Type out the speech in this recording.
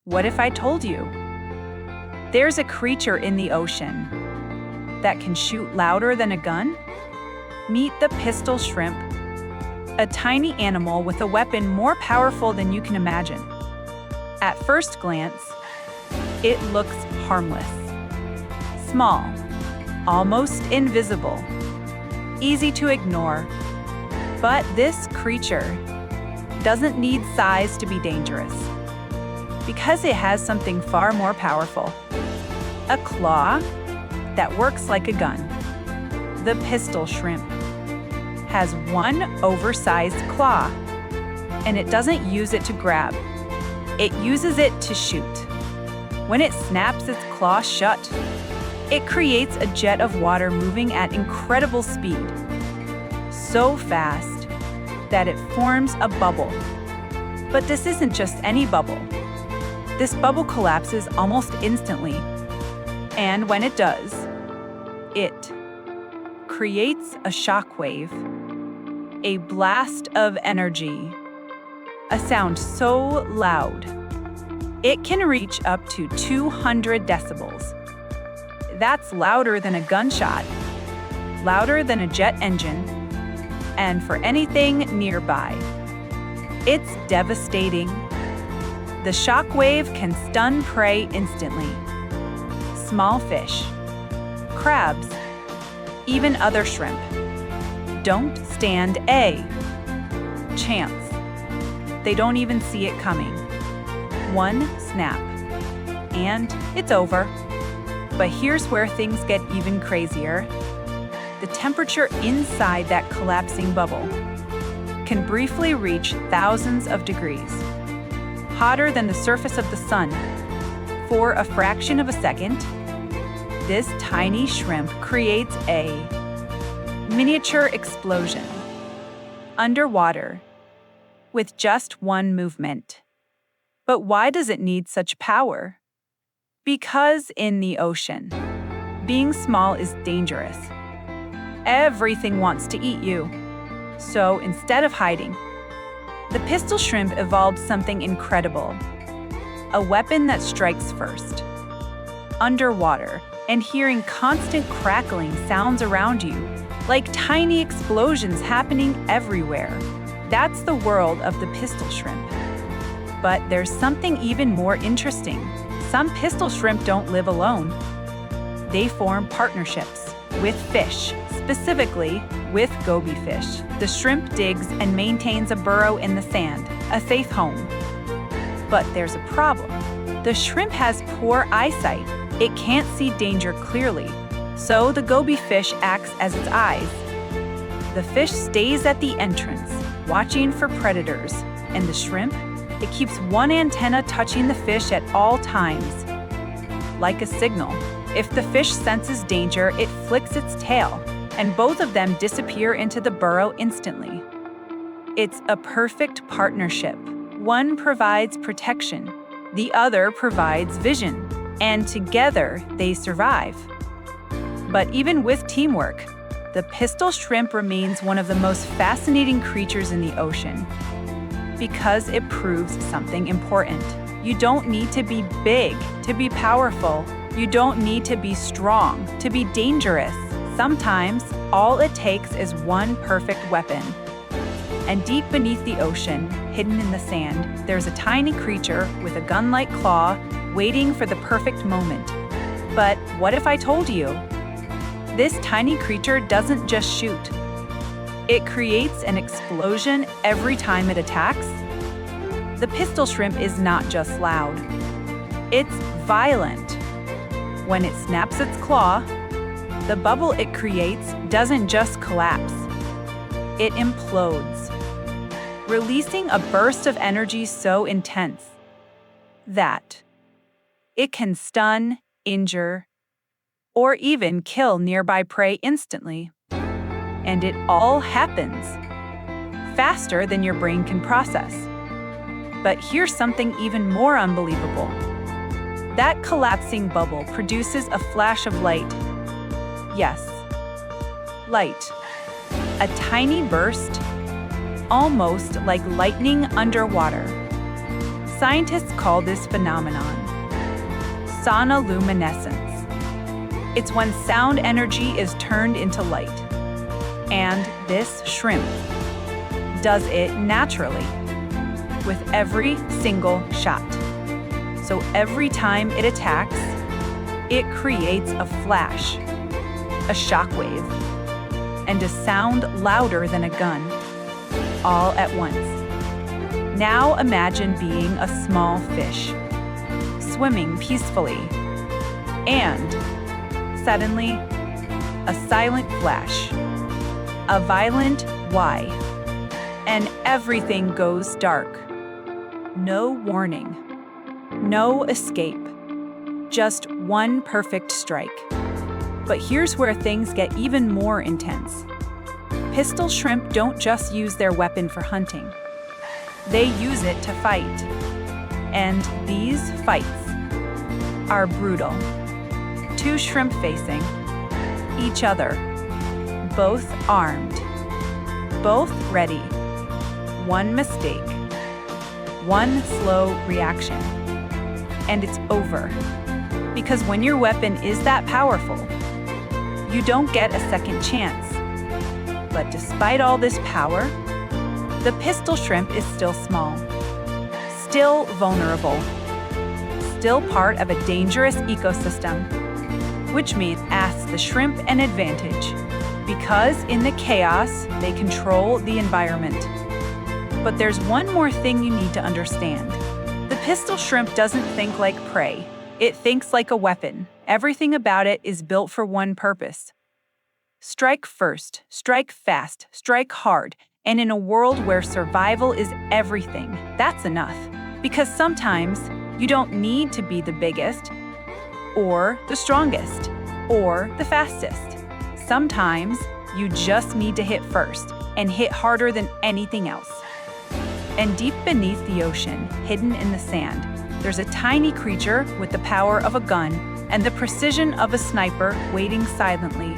What if I told you? There's a creature in the ocean that can shoot louder than a gun? Meet the pistol shrimp, a tiny animal with a weapon more powerful than you can imagine. At first glance, it looks harmless. Small, almost invisible, easy to ignore. But this creature doesn't need size to be dangerous, because it has something far more powerful. A claw that works like a gun. The pistol shrimp has one oversized claw, and it doesn't use it to grab. It uses it to shoot. When it snaps its claw shut, it creates a jet of water moving at incredible speed. So fast that it forms a bubble. But this isn't just any bubble. This bubble collapses almost instantly. And when it does, it creates a shockwave, a blast of energy, a sound so loud, it can reach up to 200 decibels. That's louder than a gunshot, louder than a jet engine, and for anything nearby. It's devastating. The shockwave can stun prey instantly. Small fish, crabs, even other shrimp don't stand a chance. They don't even see it coming. One snap, and it's over. But here's where things get even crazier. The temperature inside that collapsing bubble can briefly reach thousands of degrees, hotter than the surface of the sun. For a fraction of a second, this tiny shrimp creates a miniature explosion underwater with just one movement. But why does it need such power? Because in the ocean, being small is dangerous. Everything wants to eat you. So instead of hiding, the pistol shrimp evolved something incredible. A weapon that strikes first, underwater, and hearing constant crackling sounds around you, like tiny explosions happening everywhere. That's the world of the pistol shrimp. But there's something even more interesting. Some pistol shrimp don't live alone. They form partnerships with fish, specifically with goby fish. The shrimp digs and maintains a burrow in the sand, a safe home. But there's a problem. The shrimp has poor eyesight. It can't see danger clearly, so the goby fish acts as its eyes. The fish stays at the entrance, watching for predators, and the shrimp, it keeps one antenna touching the fish at all times, like a signal. If the fish senses danger, it flicks its tail, and both of them disappear into the burrow instantly. It's a perfect partnership. One provides protection, the other provides vision, and together they survive. But even with teamwork, the pistol shrimp remains one of the most fascinating creatures in the ocean because it proves something important. You don't need to be big to be powerful. You don't need to be strong to be dangerous. Sometimes, all it takes is one perfect weapon. And deep beneath the ocean, hidden in the sand, there's a tiny creature with a gun-like claw waiting for the perfect moment. But what if I told you? This tiny creature doesn't just shoot. It creates an explosion every time it attacks. The pistol shrimp is not just loud. It's violent. When it snaps its claw, the bubble it creates doesn't just collapse. It implodes, releasing a burst of energy so intense that it can stun, injure, or even kill nearby prey instantly. And it all happens faster than your brain can process. But here's something even more unbelievable. That collapsing bubble produces a flash of light. Yes, light. A tiny burst, almost like lightning underwater. Scientists call this phenomenon sonoluminescence. It's when sound energy is turned into light. And this shrimp does it naturally with every single shot. So every time it attacks, it creates a flash, a shockwave, and a sound louder than a gun, all at once. Now imagine being a small fish, swimming peacefully, and suddenly, a silent flash, a violent why, and everything goes dark. No warning, no escape, just one perfect strike. But here's where things get even more intense. Pistol shrimp don't just use their weapon for hunting. They use it to fight. And these fights are brutal. Two shrimp facing each other, both armed, both ready. One mistake, one slow reaction, and it's over. Because when your weapon is that powerful, you don't get a second chance. But despite all this power, the pistol shrimp is still small, still vulnerable, still part of a dangerous ecosystem, which means asks the shrimp an advantage, because in the chaos, they control the environment. But there's one more thing you need to understand. The pistol shrimp doesn't think like prey. It thinks like a weapon. Everything about it is built for one purpose. Strike first, strike fast, strike hard, and in a world where survival is everything, that's enough. Because sometimes you don't need to be the biggest, or the strongest, or the fastest. Sometimes you just need to hit first, and hit harder than anything else. And deep beneath the ocean, hidden in the sand, there's a tiny creature with the power of a gun and the precision of a sniper waiting silently